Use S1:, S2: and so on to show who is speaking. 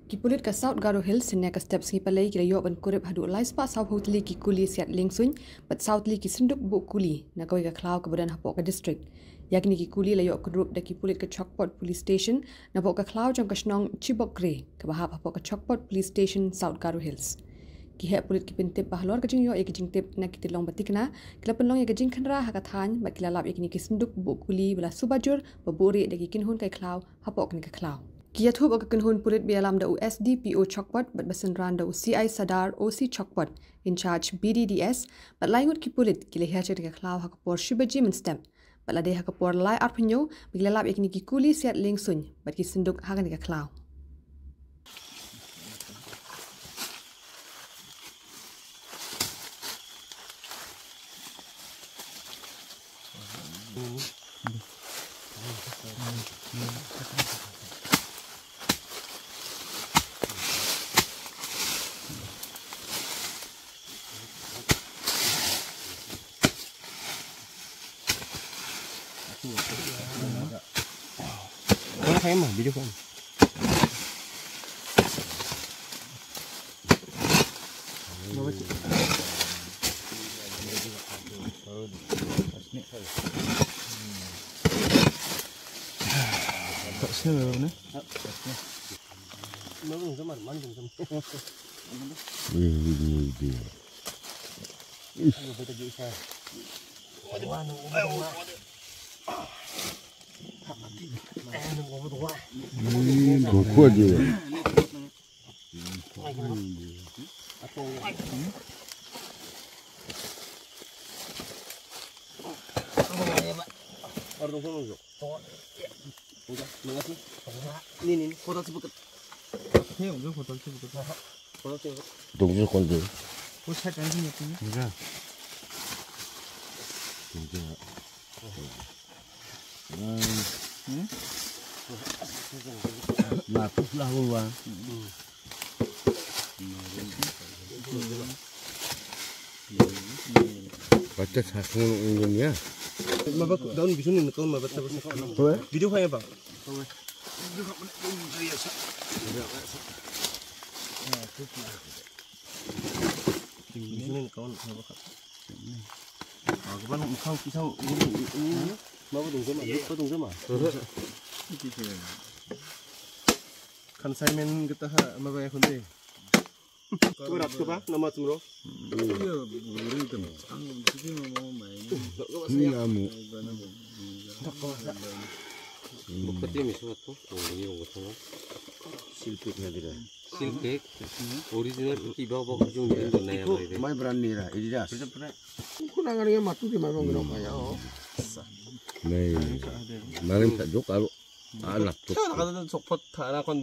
S1: Kipulit ka South Garo Hills senya ka steps ngi palai ki layo ban kurip hadu lai spa South Hotli ki kuli siat lingsun but Southli ki senduk bu kuli na koi ka klau ka badan hapok ka district yakni ki kuli layo ka group da kipulit ka Chokpot police station na pok ka klau jong ka snong Chibok Grey ka bahap hapok ka Chokpot police station South Garo Hills ki he pulit ki pintip bahlor ka jing yo ek jing tip na ki tilong batikna kila penlong ek jing khanra ha ka than ba kila lap ekni ki senduk bu kuli bala subajur baburi da ki kinhun kai klau hapok ni ka klau Kia thub ak kanhun pulit bialam da USDPO Chokpot but basan ran da CI Sadar OC Chokpot in charge BDDS but laingut ki pulit ki leha chat ka klau ha por shibaji min stem but la de ha por lai arpinyo biglalab ekni ki kuli siat ling sun but ki sinduk ha ka klau
S2: Kau kayak mah video kan? Tak sini mana? Mana zaman mana zaman? Ini betul juga saya.
S3: Kuat juga.
S2: Ini kotak sebut. Ini udah kotak sebut.
S3: Tunggu kotak.
S2: Oh saya kan ini punya.
S3: Enggak. Enggak. Matus lah uang. Baca sakung ini ya.
S2: Mabak daun bisu ni kau mabak terus. Video kayak apa? Bisu ni kau mabak. Kapan kau pisau ini? Mabak dong sama, kau dong sama. Consignment kita mabak yang kunci. Kau rat tu apa? Nama semua?
S3: Iya, beri itu. Ini kamu.
S4: Bukti misalnya tuh, ini yang betul.
S3: Silpiknya tidak.
S4: Silpik, original kiba bawa kujung jadi tu naya boleh.
S3: Mai berani lah, ini dah. Kunangan yang matu di mana orang kaya. Nih, malam tak jauh kalau anak tu.
S2: Kalau ada support, ada kon